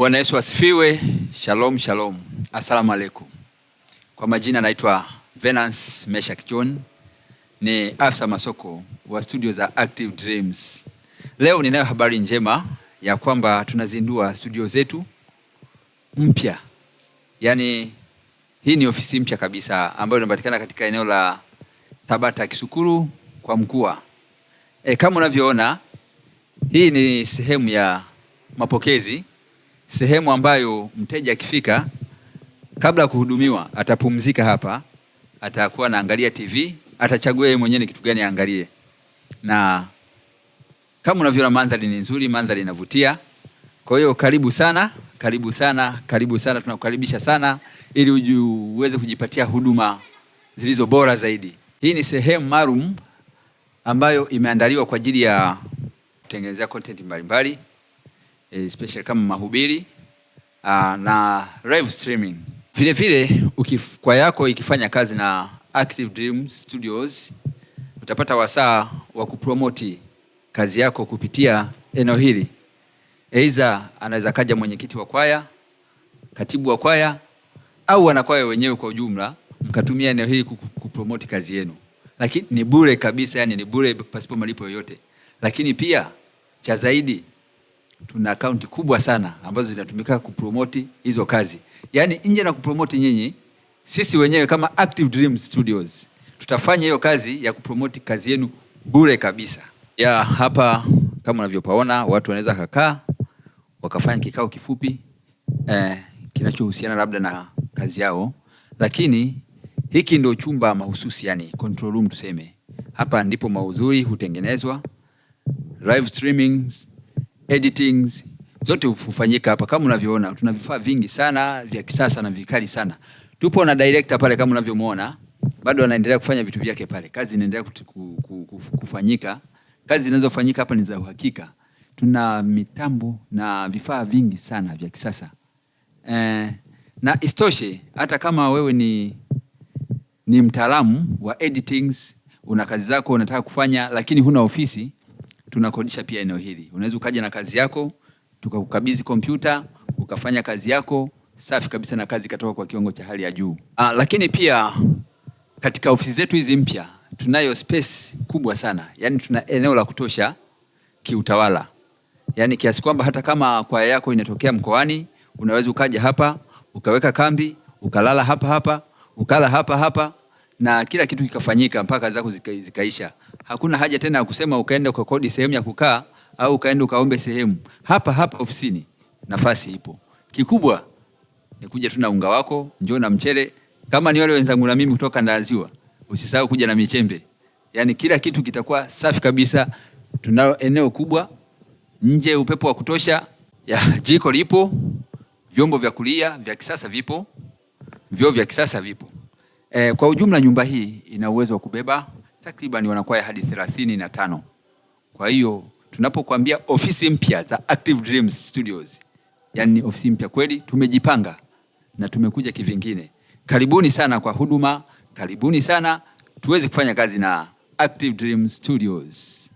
Bwana Yesu asifiwe. Shalom, shalom. Asalamu alaikum. Kwa majina naitwa Venance Meshak John. Ni afisa masoko wa studio za Active Dreams. Leo ninayo habari njema ya kwamba tunazindua studio zetu mpya. Yaani hii ni ofisi mpya kabisa ambayo inapatikana katika eneo la Tabata Kisukuru kwa Mkua. Kama unavyoona, hii ni sehemu ya mapokezi, sehemu ambayo mteja akifika kabla ya kuhudumiwa atapumzika hapa, atakuwa anaangalia TV, atachagua yeye mwenyewe ni kitu gani aangalie. Na kama unavyoona mandhari ni nzuri, mandhari inavutia. Kwa hiyo karibu sana, karibu sana, karibu sana, tunakukaribisha sana ili uweze kujipatia huduma zilizo bora zaidi. Hii ni sehemu maalum ambayo imeandaliwa kwa ajili ya kutengenezea content mbalimbali, especially kama mahubiri na live streaming. Vile vile kwa yako ikifanya kazi na Active Dreams Studios, utapata wasaa wa kupromoti kazi yako kupitia eneo hili. Aidha anaweza kaja mwenyekiti wa kwaya, katibu wa kwaya, au wanakwaya wenyewe kwa ujumla, mkatumia eneo hili kupromoti kazi yenu. Lakini ni bure kabisa, yani ni bure pasipo malipo yoyote. Lakini pia cha zaidi, tuna akaunti kubwa sana ambazo zinatumika kupromoti hizo kazi. Yani nje na kupromoti nyinyi, sisi wenyewe kama Active Dreams Studios tutafanya hiyo kazi ya kupromoti kazi yenu bure kabisa. Ya hapa kama unavyopaona, watu wanaweza kukaa wakafanya kikao kifupi kinachohusiana labda na kazi yao. Lakini hiki ndio chumba mahususi, yani control room tuseme. Hapa ndipo maudhui hutengenezwa, live streamings, editings, zote hufanyika hapa. Kama unavyoona, tuna vifaa vingi sana vya kisasa na vikali sana. Tupo na director pale kama unavyomuona, bado anaendelea kufanya vitu vyake pale. Kazi inaendelea kufanyika. Kazi zinazofanyika hapa ni za uhakika. Tuna mitambo na vifaa vingi sana vya kisasa. Na istoshe, hata kama wewe ni mtaalamu wa editings, una kazi zako unataka kufanya lakini huna ofisi, tunakodisha pia eneo hili. Unaweza ukaja na kazi yako, tukakukabidhi kompyuta, ukafanya kazi yako safi kabisa na kazi ikatoka kwa kiwango cha hali ya juu. Lakini pia katika ofisi zetu hizi mpya tunayo space kubwa sana. Yaani tuna eneo la kutosha kiutawala. Yaani kiasi kwamba hata kama kwaya yako inatokea mkoani, unaweza ukaja hapa, ukaweka kambi, ukalala hapa hapa, ukala hapa hapa, na kila kitu kikafanyika mpaka kazi zako zikaisha. Hakuna haja tena ya kusema ukaenda ukakodi sehemu ya kukaa au ukaenda ukaombe sehemu. Hapa hapa ofisini nafasi ipo. Kikubwa ni kuja tu na unga wako, njoo na mchele. Kama ni wale wenzangu na mimi kutoka Ndaziwa, usisahau kuja na michembe. Yaani kila kitu kitakuwa safi kabisa. Tunao eneo kubwa, nje upepo wa kutosha, ya jiko lipo, vyombo vya kulia vya kisasa vipo, vyoo vya kisasa vipo. Kwa ujumla nyumba hii ina uwezo wa kubeba takriban wanakwaya hadi 35. Kwa hiyo tunapokuambia ofisi mpya za Active Dreams Studios, yani ofisi mpya kweli, tumejipanga na tumekuja kivingine. Karibuni sana kwa huduma, karibuni sana tuweze kufanya kazi na Active Dreams Studios.